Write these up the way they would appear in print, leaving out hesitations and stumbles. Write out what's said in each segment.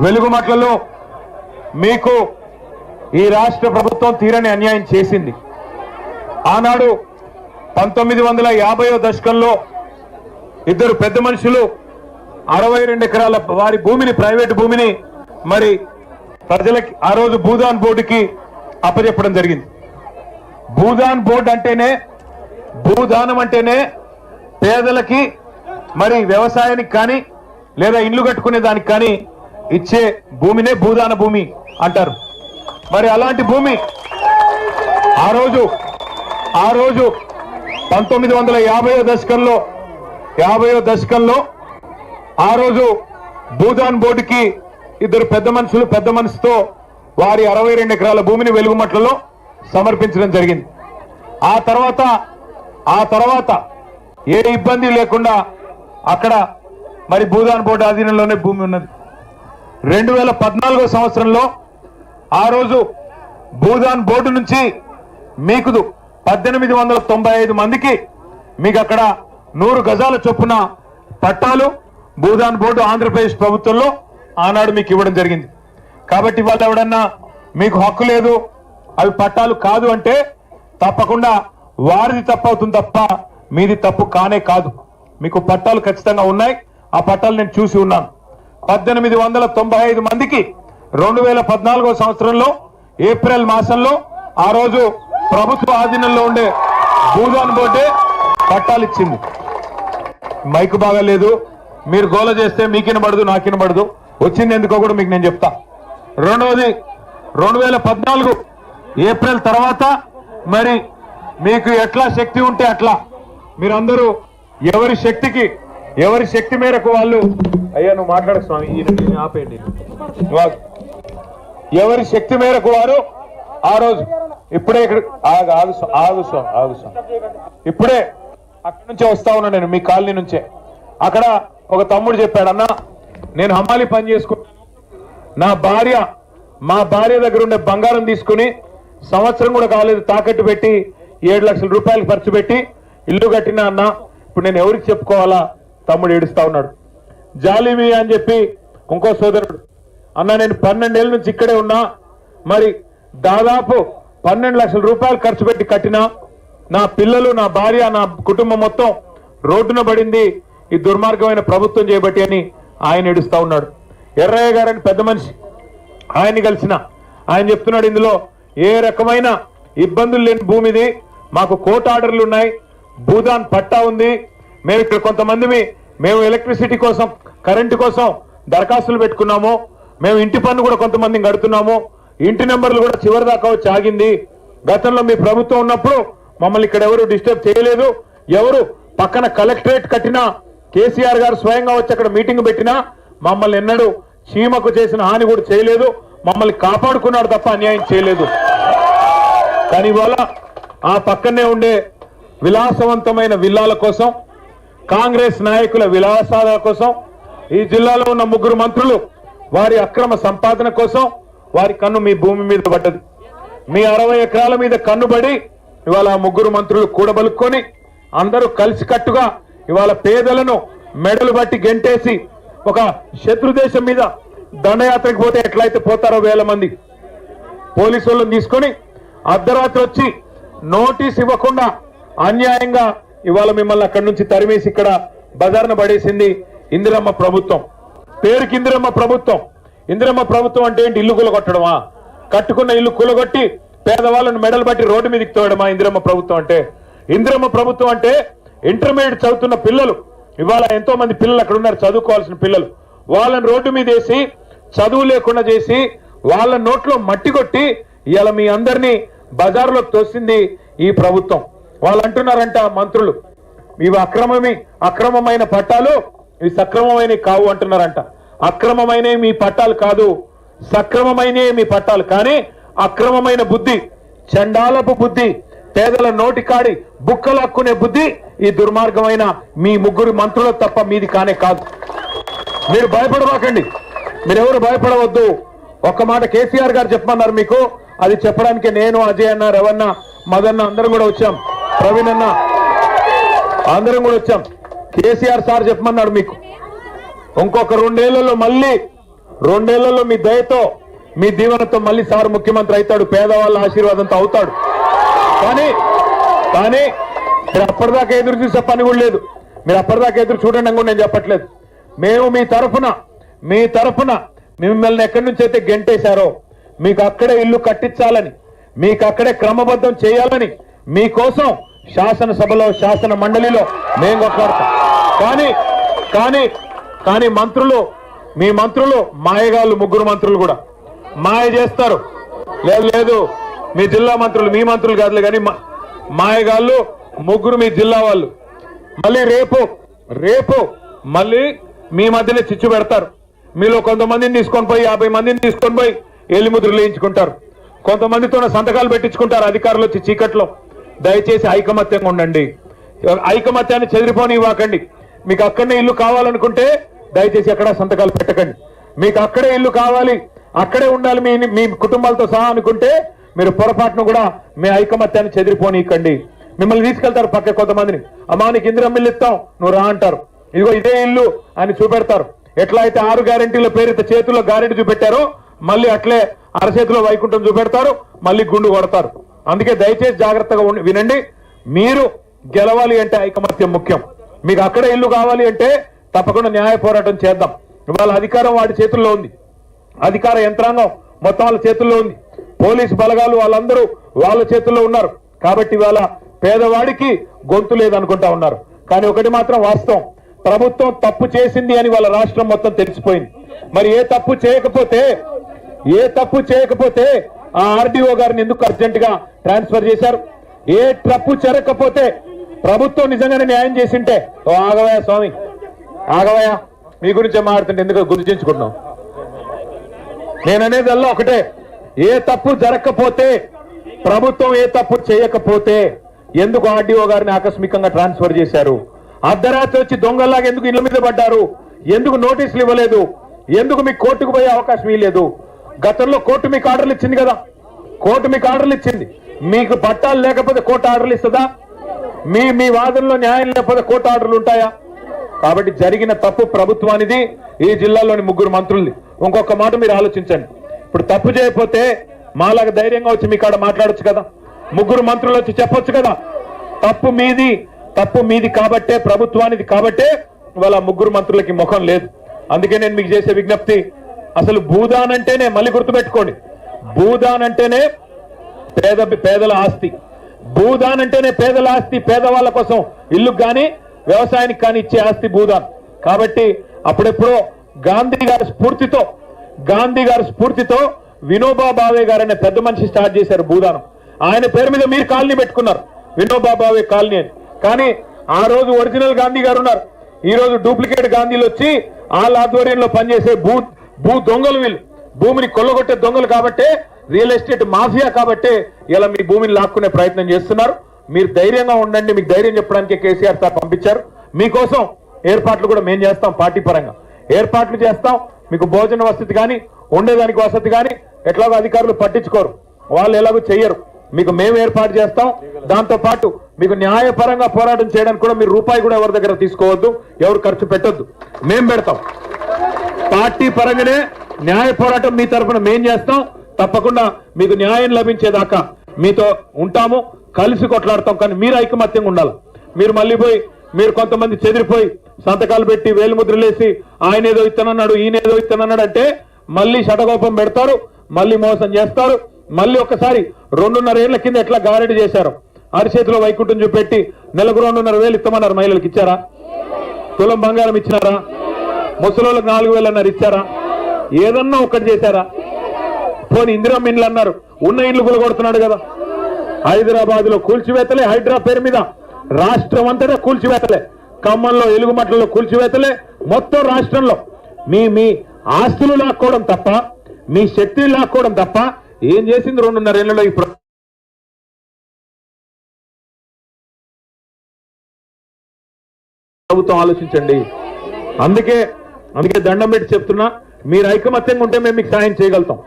వెలుగుమట్లలో మీకు ఈ రాష్ట్ర ప్రభుత్వం తీరని అన్యాయం చేసింది. ఆనాడు 1950వ దశకంలో ఇద్దరు పెద్ద మనుషులు 62 ఎకరాల వారి భూమిని, ప్రైవేటు భూమిని మరి ప్రజలకి ఆ రోజు భూదాన్ బోర్డుకి అప్పచెప్పడం జరిగింది. భూదాన్ బోర్డు అంటేనే, భూదానం అంటేనే పేదలకి మరి వ్యవసాయానికి కానీ లేదా ఇండ్లు కట్టుకునే దానికి కానీ ఇచ్చే భూమినే భూదాన భూమి అంటారు. మరి అలాంటి భూమి ఆ రోజు 1950వ దశకంలో ఆ రోజు భూదాన్ బోర్డుకి ఇద్దరు పెద్ద మనసుతో వారి 62 ఎకరాల భూమిని వెలుగుమట్లలో సమర్పించడం జరిగింది. ఆ తర్వాత ఏ ఇబ్బంది లేకుండా అక్కడ మరి భూదాన్ బోర్డు ఆధీనంలోనే భూమి ఉన్నది. 2014వ సంవత్సరంలో ఆ రోజు భూదాన్ బోర్డు నుంచి మీకు 1895 మందికి మీకు అక్కడ 100 గజాల చొప్పున పట్టాలు భూదాన్ బోర్డు ఆంధ్రప్రదేశ్ ప్రభుత్వంలో ఆనాడు మీకు ఇవ్వడం జరిగింది. కాబట్టి వాళ్ళు ఎవడన్నా మీకు హక్కు లేదు, అవి పట్టాలు కాదు అంటే తప్పకుండా వారిది తప్పు అవుతుంది తప్ప మీది తప్పు కానే కాదు. మీకు పట్టాలు ఖచ్చితంగా ఉన్నాయి. ఆ పట్టాలు నేను చూసి ఉన్నాను. 1895 మందికి 2014వ సంవత్సరంలో ఏప్రిల్ మాసంలో ఆ రోజు ప్రభుత్వ ఆధీనంలో ఉండే భూదాన్ బోర్డే పట్టాలు ఇచ్చింది. మైకు బాగా లేదు, మీరు గోల చేస్తే మీకినబడదు, నాకినబడదు. వచ్చింది ఎందుకో కూడా మీకు నేను చెప్తా. రెండవది 2014 ఏప్రిల్ తర్వాత మరి మీకు ఎట్లా శక్తి ఉంటే అట్లా మీరందరూ ఎవరి శక్తి మేరకు వాళ్ళు, అయ్యా నువ్వు మాట్లాడకు స్వామి, ఆపేయండి. ఎవరి శక్తి మేరకు వారు ఆ రోజు ఇప్పుడే ఇక్కడ ఆగు స్వామి ఇప్పుడే అక్కడి నుంచే వస్తా ఉన్నా నేను, మీ కాలనీ నుంచే. అక్కడ ఒక తమ్ముడు చెప్పాడు, అన్న నేను హమాలి పని చేసుకుంటాను, మా భార్య దగ్గర ఉండే బంగారం తీసుకుని సంవత్సరం కూడా కాలేదు తాకట్టు పెట్టి 7 లక్షల రూపాయలు ఖర్చు పెట్టి ఇల్లు కట్టినా అన్న, ఇప్పుడు నేను ఎవరికి చెప్పుకోవాలా? తమ్ముడు ఏడుస్తా ఉన్నాడు. జాలిమి అని చెప్పి ఇంకో సోదరుడు, అన్న నేను 12 ఏళ్ళ నుంచి ఇక్కడే ఉన్నా, మరి దాదాపు 12 లక్షల రూపాయలు ఖర్చు పెట్టి కట్టినా, నా పిల్లలు, నా భార్య, నా కుటుంబం మొత్తం రోడ్డున పడింది ఈ దుర్మార్గమైన ప్రభుత్వం చేయబట్టి అని ఆయన ఏడుస్తా ఉన్నాడు. ఎర్రయ్య గారని పెద్ద మనిషి, ఆయన్ని కలిసిన ఆయన చెప్తున్నాడు, ఇందులో ఏ రకమైన ఇబ్బందులు లేని భూమిది, మాకు కోర్టు ఆర్డర్లు ఉన్నాయి, భూదాన్ పట్టా ఉంది, మేము ఇక్కడ కొంతమంది మేము ఎలక్ట్రిసిటీ కోసం, కరెంటు కోసం దరఖాస్తులు పెట్టుకున్నాము, మేము ఇంటి పన్ను కూడా కొంతమంది కడుతున్నాము, ఇంటి నెంబర్లు కూడా చివరి దాకా వచ్చి ఆగింది. గతంలో మీ ప్రభుత్వం ఉన్నప్పుడు మమ్మల్ని ఇక్కడ ఎవరు డిస్టర్బ్ చేయలేదు, ఎవరు పక్కన కలెక్టరేట్ కట్టినా కేసీఆర్ గారు స్వయంగా వచ్చి అక్కడ మీటింగ్ పెట్టినా మమ్మల్ని ఎన్నడూ చీమకు చేసిన హాని కూడా చేయలేదు, మమ్మల్ని కాపాడుకున్నాడు తప్ప అన్యాయం చేయలేదు. కానీ ఇవాళ ఆ పక్కనే ఉండే విలాసవంతమైన విల్లాల కోసం, కాంగ్రెస్ నాయకుల విలాసాల కోసం, ఈ జిల్లాలో ఉన్న 3 మంత్రులు వారి అక్రమ సంపాదన కోసం వారి కన్ను మీ భూమి మీద పడ్డది. మీ 60 ఎకరాల మీద కన్నుబడి ఇవాళ 3 మంత్రులు కూడబలుక్కొని అందరూ కలిసికట్టుగా ఇవాళ పేదలను మెడలు బట్టి గెంటేసి ఒక శత్రు దేశం మీద దండయాత్రకు పోతే ఎట్లయితే పోతారో 1000 మంది పోలీసు వాళ్ళని తీసుకొని అర్ధరాత్రి వచ్చి నోటీస్ ఇవ్వకుండా అన్యాయంగా ఇవాళ మిమ్మల్ని అక్కడి నుంచి తరిమేసి ఇక్కడ బజార్న పడేసింది ఇందిరమ్మ ప్రభుత్వం. పేరుకి ఇందిరమ్మ ప్రభుత్వం. ఇందిరమ్మ ప్రభుత్వం అంటే ఏంటి? ఇల్లు కూలగొట్టడమా? కట్టుకున్న ఇల్లు కూలగొట్టి పేదవాళ్ళను మెడలు బట్టి రోడ్డు మీదకి తోయడమా ఇందిరమ్మ ప్రభుత్వం అంటే? ఇందిరమ్మ ప్రభుత్వం అంటే ఇంటర్మీడియట్ చదువుతున్న పిల్లలు, ఇవాళ ఎంతో మంది పిల్లలు అక్కడ ఉన్నారు, చదువుకోవాల్సిన పిల్లలు, వాళ్ళని రోడ్డు మీద వేసి చదువు లేకుండా చేసి వాళ్ళ నోట్లో మట్టి కొట్టి ఇవాళ మీ అందరినీ బజార్లోకి తోసింది ఈ ప్రభుత్వం. వాళ్ళు అంటున్నారంట మంత్రులు, ఇవి అక్రమమైన పట్టాలు, ఇవి సక్రమమైన కావు అంటున్నారంట. అక్రమమైన మీ పట్టాలు కాదు, సక్రమమైన మీ పట్టాలు. కానీ అక్రమమైన బుద్ధి, చండాలపు బుద్ధి, పేదల నోటి కాడి బుక్కలు హక్కునే బుద్ధి ఈ దుర్మార్గమైన మీ 3 మంత్రులకు తప్ప మీది కానే కాదు. మీరు భయపడబాకండి, మీరెవరు భయపడవద్దు. ఒక్క మాట కేసీఆర్ గారు చెప్పమన్నారు మీకు, అది చెప్పడానికి నేను, అజయ్ అన్న, రవణ, మదన్న అందరం కూడా వచ్చాం, ప్రవీణ్ అన్న అందరం కూడా వచ్చాం. కేసీఆర్ సార్ చెప్పమన్నాడు మీకు, ఇంకొక 2 ఏళ్లలో మళ్ళీ 2 ఏళ్లలో మీ దయతో మీ దీవెనతో మళ్ళీ సార్ ముఖ్యమంత్రి అవుతాడు, పేదవాళ్ళ ఆశీర్వాదంతో అవుతాడు. కానీ మీరు అప్పటిదాకా ఎదురు చూసే పని కూడా లేదు. మీరు అప్పటిదాకా ఎదురు చూడండి కూడా నేను చెప్పట్లేదు. మేము మీ తరఫున మిమ్మల్ని ఎక్కడి నుంచి అయితే గెంటేశారో మీకు అక్కడే ఇల్లు కట్టించాలని, మీకు అక్కడే క్రమబద్ధం చేయాలని మీకోసం శాసనసభలో శాసన మండలిలో మేము కొట్లాడతాం. కానీ మీ మంత్రులు మాయగాళ్ళు, 3 మంత్రులు కూడా మాయ చేస్తారు. లేదు మీ జిల్లా మంత్రులు, మీ మంత్రులు కాదులే కానీ మాయగాళ్ళు 3 మీ జిల్లా వాళ్ళు మళ్ళీ రేపు మళ్ళీ మీ మధ్యనే చిచ్చు పెడతారు. మీలో కొంతమందిని తీసుకొని పోయి 50 మందిని తీసుకొని పోయి ఎల్లిముద్రలు వేయించుకుంటారు. కొంతమందితో సంతకాలు పెట్టించుకుంటారు అధికారులు వచ్చి చీకట్లో. దయచేసి ఐకమత్యంగా ఉండండి. ఐకమత్యాన్ని చెదిరిపోనివ్వకండి. మీకు అక్కడనే ఇల్లు కావాలనుకుంటే దయచేసి ఎక్కడ సంతకాలు పెట్టకండి. మీకు అక్కడే ఇల్లు కావాలి, అక్కడే ఉండాలి మీ కుటుంబాలతో సహా అనుకుంటే మీరు పొరపాటును కూడా మీ ఐకమత్యాన్ని చెదిరిపోనీకండి. మిమ్మల్ని తీసుకెళ్తారు పక్క కొంతమందిని, అమ్మా నీకు ఇందిరమ్మ ఇల్లు ఇస్తాం నువ్వు రా అంటారు. ఇదిగో ఇదే ఇల్లు అని చూపెడతారు. ఎట్లా అయితే 6 గ్యారెంటీల పేరుతో చేతుల్లో గ్యారెంటీ చూపెట్టారో మళ్ళీ అట్లే అరచేతిలో వైకుంఠం చూపెడతారు, మళ్ళీ గుండు కొడతారు. అందుకే దయచేసి జాగ్రత్తగా వినండి. మీరు గెలవాలి అంటే ఐకమత్యం ముఖ్యం. మీకు అక్కడే ఇల్లు కావాలి అంటే తప్పకుండా న్యాయ పోరాటం చేద్దాం. ఇవాళ అధికారం వాడి చేతుల్లో ఉంది, అధికార యంత్రాంగం మొత్తం వాళ్ళ చేతుల్లో ఉంది, పోలీసు బలగాలు వాళ్ళందరూ వాళ్ళ చేతుల్లో ఉన్నారు. కాబట్టి ఇవాళ పేదవాడికి గొంతు లేదనుకుంటా ఉన్నారు. కానీ ఒకటి మాత్రం వాస్తవం, ప్రభుత్వం తప్పు చేసింది అని వాళ్ళ రాష్ట్రం మొత్తం తెలిసిపోయింది. మరి ఏ తప్పు చేయకపోతే ఆ ఆర్డీఓ గారిని ఎందుకు అర్జెంట్ గా ట్రాన్స్ఫర్ చేశారు? ఏ తప్పు జరగకపోతే ప్రభుత్వం నిజంగానే న్యాయం చేసింటే, ఓ ఆగవయ్య స్వామి ఆగవయ్య, మీ గురించే మాట్లాడుతుంటే ఎందుకు గుర్తించుకుంటున్నాం? నేననేదల్లా ఒకటే, ఏ తప్పు జరగకపోతే, ప్రభుత్వం ఏ తప్పు చేయకపోతే ఎందుకు ఆర్డీఓ గారిని ఆకస్మికంగా ట్రాన్స్ఫర్ చేశారు? అర్ధరాత్రి వచ్చి దొంగల్లాగా ఎందుకు ఇళ్ల మీద పడ్డారు? ఎందుకు నోటీసులు ఇవ్వలేదు? ఎందుకు మీకు కోర్టుకు పోయే అవకాశం ఇవ్వలేదు? గతంలో కోర్టు మీకు ఆర్డర్లు ఇచ్చింది కదా, కోర్టు మీకు ఆర్డర్లు ఇచ్చింది. మీకు పట్టాలు లేకపోతే కోర్టు ఆర్డర్లు ఇస్తుందా? మీ వాదనలో న్యాయం లేకపోతే కోర్టు ఆర్డర్లు ఉంటాయా? కాబట్టి జరిగిన తప్పు ప్రభుత్వానిది, ఈ జిల్లాలోని 3 మంత్రులది. ఇంకొక మాట మీరు ఆలోచించండి. ఇప్పుడు తప్పు చేయకపోతే మాలాగా ధైర్యంగా వచ్చి మీ కాడ మాట్లాడొచ్చు కదా, 3 మంత్రులు వచ్చి చెప్పొచ్చు కదా, తప్పు మీది కాబట్టే, ప్రభుత్వానిది కాబట్టే ఇవాళ 3 మంత్రులకి ముఖం లేదు. అందుకే నేను మీకు చేసే విజ్ఞప్తి, అసలు భూదాన్ అంటేనే, మళ్ళీ గుర్తుపెట్టుకోండి, భూదాన్ అంటేనే పేదల ఆస్తి. భూదాన్ అంటేనే పేదల ఆస్తి, పేదవాళ్ళ కోసం ఇల్లు కానీ వ్యవసాయానికి కానీ ఇచ్చే ఆస్తి భూదాన్. కాబట్టి అప్పుడెప్పుడో గాంధీ గారి స్ఫూర్తితో వినోబా భావే గారు అనే పెద్ద మనిషి స్టార్ట్ చేశారు భూదానం. ఆయన పేరు మీద మీరు కాలనీ పెట్టుకున్నారు, వినోబా భావే కాలనీ అని. కానీ ఆ రోజు ఒరిజినల్ గాంధీ గారు ఉన్నారు, ఈ రోజు డూప్లికేట్ గాంధీలు వచ్చి వాళ్ళ ఆధ్వర్యంలో పనిచేసే భూ దొంగలు, వీళ్ళు భూమిని కొల్లగొట్టే దొంగలు కాబట్టే, రియల్ ఎస్టేట్ మాఫియా కాబట్టే ఇలా మీ భూమిని లాక్కునే ప్రయత్నం చేస్తున్నారు. మీరు ధైర్యంగా ఉండండి. మీకు ధైర్యం చెప్పడానికి కేసీఆర్ సార్ పంపించారు. మీకోసం ఏర్పాట్లు కూడా మేము చేస్తాం, పార్టీ పరంగా ఏర్పాట్లు చేస్తాం. మీకు భోజన వసతి కానీ ఉండేదానికి వసతి కానీ ఎట్లాగో అధికారులు పట్టించుకోరు, వాళ్ళు ఎలాగో చెయ్యరు. మీకు మేము ఏర్పాటు చేస్తాం. దాంతో పాటు మీకు న్యాయపరంగా పోరాటం చేయడానికి కూడా మీరు రూపాయి కూడా ఎవరి దగ్గర తీసుకోవద్దు, ఎవరు ఖర్చు పెట్టొద్దు, మేము పెడతాం. పార్టీ పరంగానే న్యాయ పోరాటం మీ తరఫున మేం చేస్తాం. తప్పకుండా మీకు న్యాయం లభించేదాకా మీతో ఉంటాము, కలిసి కొట్లాడతాం. కానీ మీరు ఐకమత్యంగా ఉండాలి. మీరు మళ్ళీ మీరు కొంతమంది చెదిరిపోయి సంతకాలు పెట్టి వేలుముద్రలేసి ఆయన ఏదో ఇత్తనన్నాడు, ఈయన ఏదో ఇత్తనన్నాడు అంటే మళ్ళీ షటకోపం పెడతారు, మళ్ళీ మోసం చేస్తారు. మళ్ళీ ఒకసారి 2.5 ఏళ్ల కింద ఎట్లా గారెడి చేశారు, అరిచేతిలో వైకుంఠం చూపెట్టి నెలకు 2.5 ఇస్తామన్నారు. మహిళలకు ఇచ్చారా? తులం బంగారం ఇచ్చినారా? ముసలోళ్ళకి 4,000 అన్నారు, ఇచ్చారా? ఏదన్నా ఒక్కటి చేశారా? పోనీ ఇందిరమ్మ ఇండ్లు అన్నారు, ఉన్న ఇండ్లు కూలగొడుతున్నాడు కదా. హైదరాబాద్ లో కూల్చివేతలే, హైడ్రా పేరు మీద రాష్ట్రం అంతటా కూల్చివేతలే, ఖమ్మంలో ఎలుగుమట్లలో కూల్చివేతలే, మొత్తం రాష్ట్రంలో మీ ఆస్తులు లాక్కోవడం తప్ప, మీ శక్తిని లాక్కోవడం తప్ప ఏం చేసింది 2.5 ఏళ్లలో ఈ ప్రభుత్వం? ఆలోచించండి. అందుకే దండం పెట్టి చెప్తున్నా, మీరు ఐకమత్యంగా ఉంటే మేము మీకు సాయం చేయగలుగుతాం.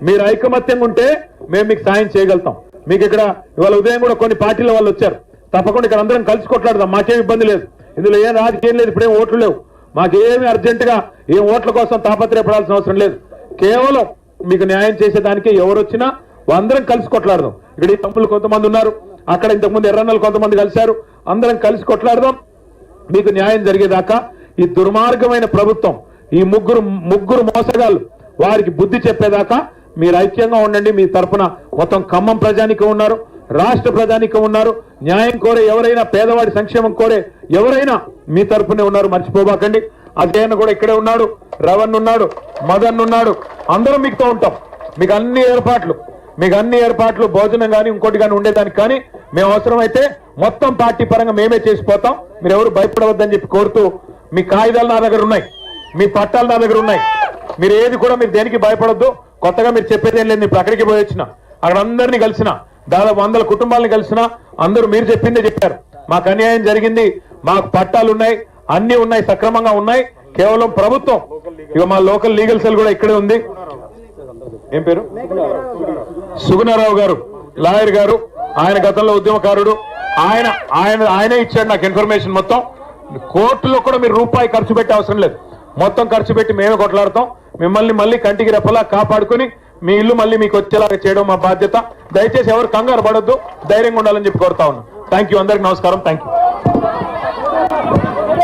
మీరు ఐకమత్యంగా ఉంటే మేము మీకు సాయం చేయగలుగుతాం. మీకు ఇక్కడ ఇవాళ ఉదయం కూడా కొన్ని పార్టీల వాళ్ళు వచ్చారు. తప్పకుండా ఇక్కడ అందరం కలిసి కొట్లాడదాం, మాకేం ఇబ్బంది లేదు. ఇందులో ఏం రాజకీయం లేదు, ఇప్పుడేం ఓట్లు లేవు. మాకేమి అర్జెంటుగా ఏ ఓట్ల కోసం తాపత్రయపడాల్సిన అవసరం లేదు. కేవలం మీకు న్యాయం చేసేదానికి ఎవరు వచ్చినా అందరం కలిసి కొట్లాడదాం. ఇక్కడ ఈ తమ్ముళ్ళు కొంతమంది ఉన్నారు, అక్కడ ఇంతకుముందు ఎర్రన్నలు కొంతమంది కలిశారు. అందరం కలిసి కొట్లాడదాం. మీకు న్యాయం జరిగేదాకా ఈ దుర్మార్గమైన ప్రభుత్వం, ఈ ముగ్గురు మోసగాళ్ళు వారికి బుద్ధి చెప్పేదాకా మీరు ఐక్యంగా ఉండండి. మీ తరఫున మొత్తం ఖమ్మం ప్రజానికం ఉన్నారు, రాష్ట్ర ప్రజానికం ఉన్నారు. న్యాయం కోరే ఎవరైనా, పేదవాడి సంక్షేమం కోరే ఎవరైనా మీ తరఫునే ఉన్నారు, మర్చిపోబాకండి. అజయన్న కూడా ఇక్కడే ఉన్నాడు, రవణ్ ఉన్నాడు, మదన్ ఉన్నాడు. అందరం మీకుతో ఉంటాం. మీకు అన్ని ఏర్పాట్లు భోజనం కానీ ఇంకోటి కానీ ఉండేదానికి కానీ మేము అవసరమైతే మొత్తం పార్టీ పరంగా మేమే చేసిపోతాం. మీరు ఎవరు భయపడవద్దని చెప్పి కోరుతూ, మీ కాగితాలు నా దగ్గర ఉన్నాయి, మీ పట్టాలు నా దగ్గర ఉన్నాయి. మీరు ఏది కూడా మీరు దేనికి భయపడొద్దు. కొత్తగా మీరు చెప్పేది ఏం లేదు. ఇప్పుడు అక్కడికి పోయి వచ్చిన, అక్కడ అందరినీ కలిసిన, దాదాపు 100 కుటుంబాలను కలిసిన, అందరూ మీరు చెప్పిందే చెప్పారు. మాకు అన్యాయం జరిగింది, మాకు పట్టాలు ఉన్నాయి, అన్ని ఉన్నాయి, సక్రమంగా ఉన్నాయి. కేవలం ప్రభుత్వం, ఇక మా లోకల్ లీగల్ సెల్ కూడా ఇక్కడే ఉంది. ఏం పేరు? సుగుణారావు గారు, లాయర్ గారు. ఆయన గతంలో ఉద్యమకారుడు. ఆయనే ఇచ్చాడు నాకు ఇన్ఫర్మేషన్ మొత్తం. కోర్టులో కూడా మీరు రూపాయి ఖర్చు పెట్టే అవసరం లేదు. మొత్తం ఖర్చు పెట్టి మేమే కొట్లాడతాం. మిమ్మల్ని మళ్ళీ కంటికి రెప్పలా కాపాడుకుని మీ ఇల్లు మళ్ళీ మీకు వచ్చేలాగా చేయడం మా బాధ్యత. దయచేసి ఎవరు కంగారు పడొద్దు, ధైర్యంగా ఉండాలని చెప్పి కోరుతా ఉన్నాను. Thank you. అందరికి నమస్కారం. Thank you.